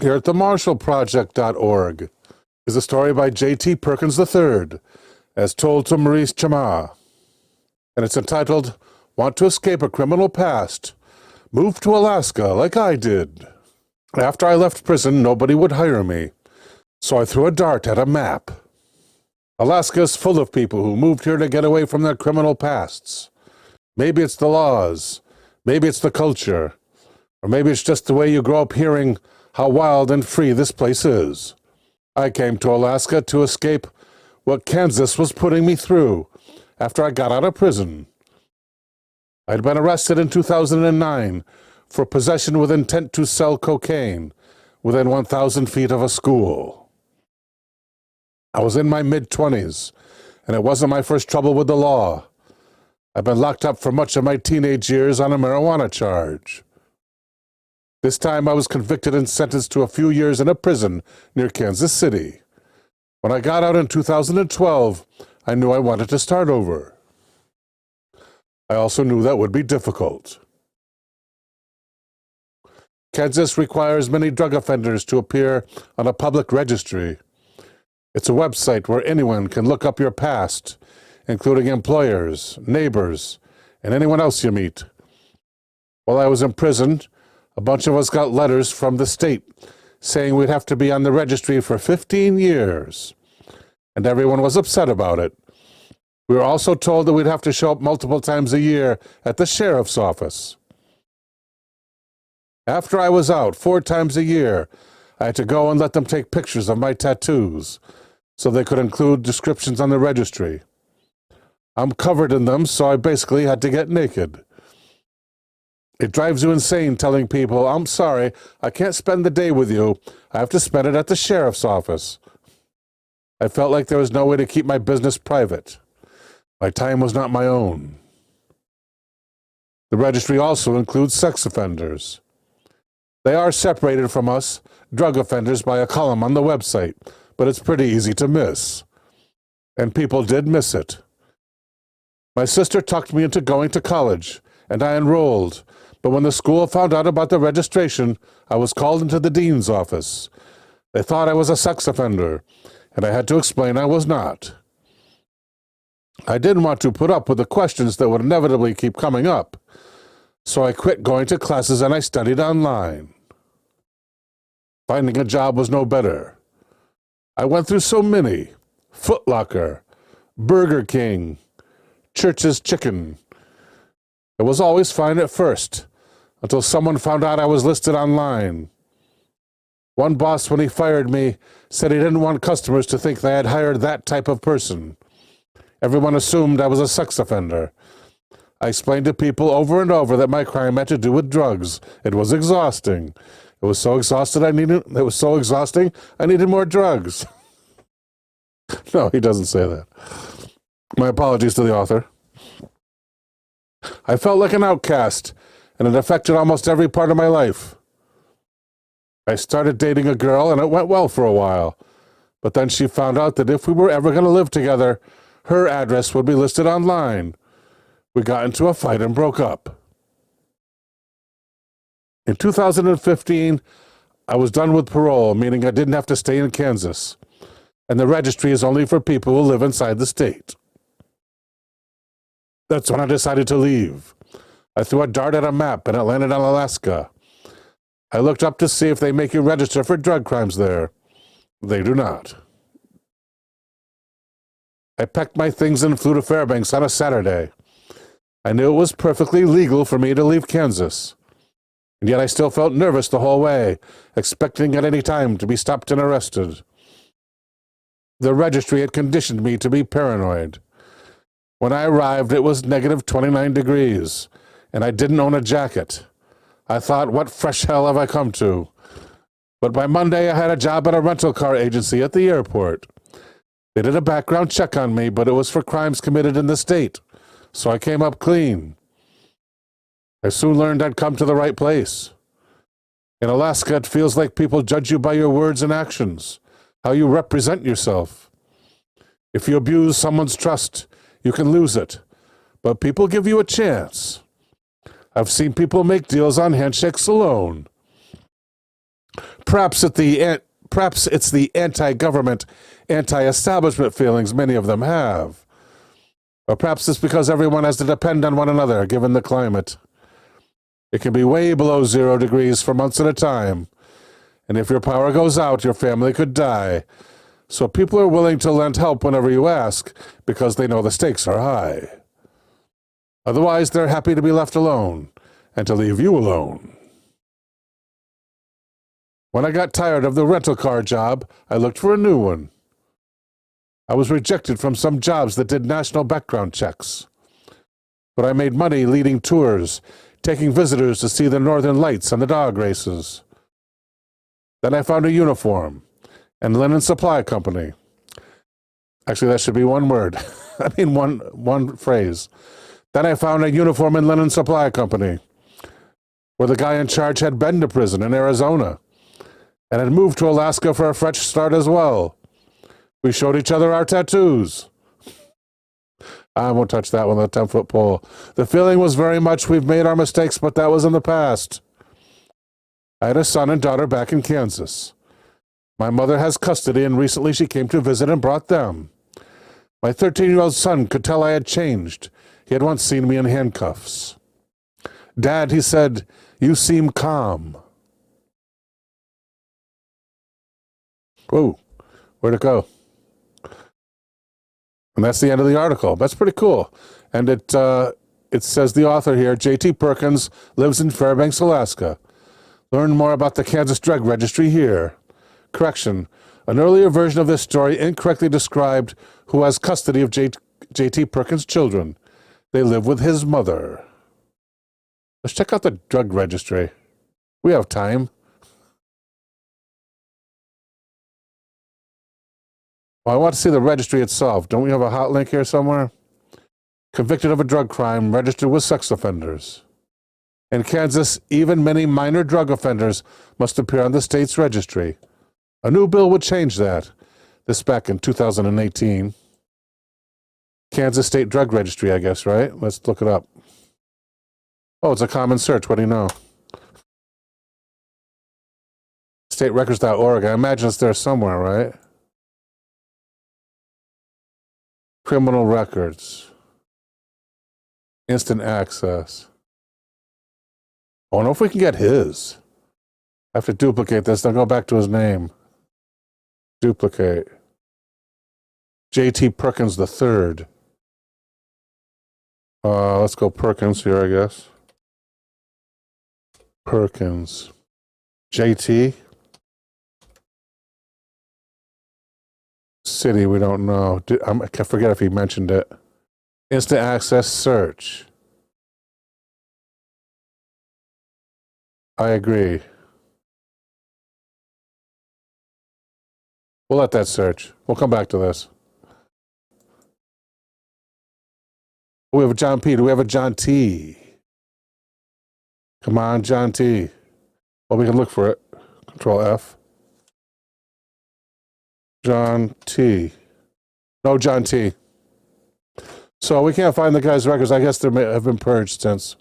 Here at themarshallproject.org is a story by J.T. Perkins III, as told to Maurice Chama, and it's entitled, Want to Escape a Criminal Past? Move to Alaska like I did. After I left prison, nobody would hire me, so I threw a dart at a map. Alaska is full of people who moved here to get away from their criminal pasts. Maybe it's the laws, maybe it's the culture, or maybe it's just the way you grow up hearing how wild and free this place is. I came to Alaska to escape what Kansas was putting me through after I got out of prison. I'd been arrested in 2009 for possession with intent to sell cocaine within 1,000 feet of a school. I was in my mid-20s, and it wasn't my first trouble with the law. I've been locked up for much of my teenage years on a marijuana charge. This time I was convicted and sentenced to a few years in a prison near Kansas City. When I got out in 2012, I knew I wanted to start over. I also knew that would be difficult. Kansas requires many drug offenders to appear on a public registry. It's a website where anyone can look up your past, including employers, neighbors, and anyone else you meet. While I was in prison, a bunch of us got letters from the state saying we'd have to be on the registry for 15 years, and everyone was upset about it. We were also told that we'd have to show up multiple times a year at the sheriff's office. After I was out 4 times a year, I had to go and let them take pictures of my tattoos so they could include descriptions on the registry. I'm covered in them, so I basically had to get naked. It drives you insane telling people, I'm sorry, I can't spend the day with you. I have to spend it at the sheriff's office. I felt like there was no way to keep my business private. My time was not my own. The registry also includes sex offenders. They are separated from us, drug offenders, by a column on the website, but it's pretty easy to miss. And people did miss it. My sister talked me into going to college, and I enrolled, but when the school found out about the registration, I was called into the dean's office. They thought I was a sex offender, and I had to explain I was not. I didn't want to put up with the questions that would inevitably keep coming up, so I quit going to classes and I studied online. Finding a job was no better. I went through so many: Foot Locker, Burger King, Church's Chicken. It was always fine at first, until someone found out I was listed online. One boss, when he fired me, said he didn't want customers to think they had hired that type of person. Everyone assumed I was a sex offender. I explained to people over and over that my crime had to do with drugs. It was exhausting. It was so exhausting I needed more drugs. No, he doesn't say that. My apologies to the author. I felt like an outcast, and it affected almost every part of my life. I started dating a girl, and it went well for a while. But then she found out that if we were ever going to live together, her address would be listed online. We got into a fight and broke up. In 2015, I was done with parole, meaning I didn't have to stay in Kansas, and the registry is only for people who live inside the state. That's when I decided to leave. I threw a dart at a map, and it landed on Alaska. I looked up to see if they make you register for drug crimes there. They do not. I packed my things and flew to Fairbanks on a Saturday. I knew it was perfectly legal for me to leave Kansas, and yet I still felt nervous the whole way, expecting at any time to be stopped and arrested. The registry had conditioned me to be paranoid. When I arrived, it was negative 29 degrees, and I didn't own a jacket. I thought, what fresh hell have I come to? But by Monday, I had a job at a rental car agency at the airport. They did a background check on me, but it was for crimes committed in the state, so I came up clean. I soon learned I'd come to the right place. In Alaska, it feels like people judge you by your words and actions, how you represent yourself. If you abuse someone's trust, you can lose it, but people give you a chance. I've seen people make deals on handshakes alone. Perhaps it's the anti-government, anti-establishment feelings many of them have. Or perhaps it's because everyone has to depend on one another, given the climate. It can be way below 0 degrees for months at a time. And if your power goes out, your family could die. So people are willing to lend help whenever you ask, because they know the stakes are high. Otherwise, they're happy to be left alone, and to leave you alone. When I got tired of the rental car job, I looked for a new one. I was rejected from some jobs that did national background checks. But I made money leading tours, taking visitors to see the northern lights and the dog races. Then I found a uniform and linen supply company. Actually, that should be one word. I mean, one phrase. Then I found a uniform and linen supply company, where the guy in charge had been to prison in Arizona and had moved to Alaska for a fresh start as well. We showed each other our tattoos. I won't touch that one with a 10-foot pole. The feeling was very much, we've made our mistakes, but that was in the past. I had a son and daughter back in Kansas. My mother has custody, and recently she came to visit and brought them. My 13-year-old son could tell I had changed. He had once seen me in handcuffs. Dad, he said, you seem calm. Whoa, where'd it go? And that's the end of the article. That's pretty cool. And it says the author here, J.T. Perkins, lives in Fairbanks, Alaska. Learn more about the Kansas Drug Registry here. Correction, an earlier version of this story incorrectly described who has custody of J.T. Perkins' children. They live with his mother. Let's check out the drug registry. We have time. Well, I want to see the registry itself. Don't we have a hot link here somewhere? Convicted of a drug crime, registered with sex offenders. In Kansas, even many minor drug offenders must appear on the state's registry. A new bill would change that. This back in 2018. Kansas State Drug Registry, I guess, right? Let's look it up. Oh, it's a common search. What do you know? Staterecords.org. I imagine it's there somewhere, right? Criminal records. Instant access. I wonder if we can get his. I have to duplicate this, then go back to his name. Duplicate. J.T. Perkins III. Let's go Perkins here, I guess. Perkins. J.T. City, we don't know. I forget if he mentioned it. Instant access search. I agree. We'll let that search. We'll come back to this. We have a John P. Do we have a John T? Come on, John T. Well, we can look for it. Control F. John T. No John T. So we can't find the guy's records. I guess they may have been purged since.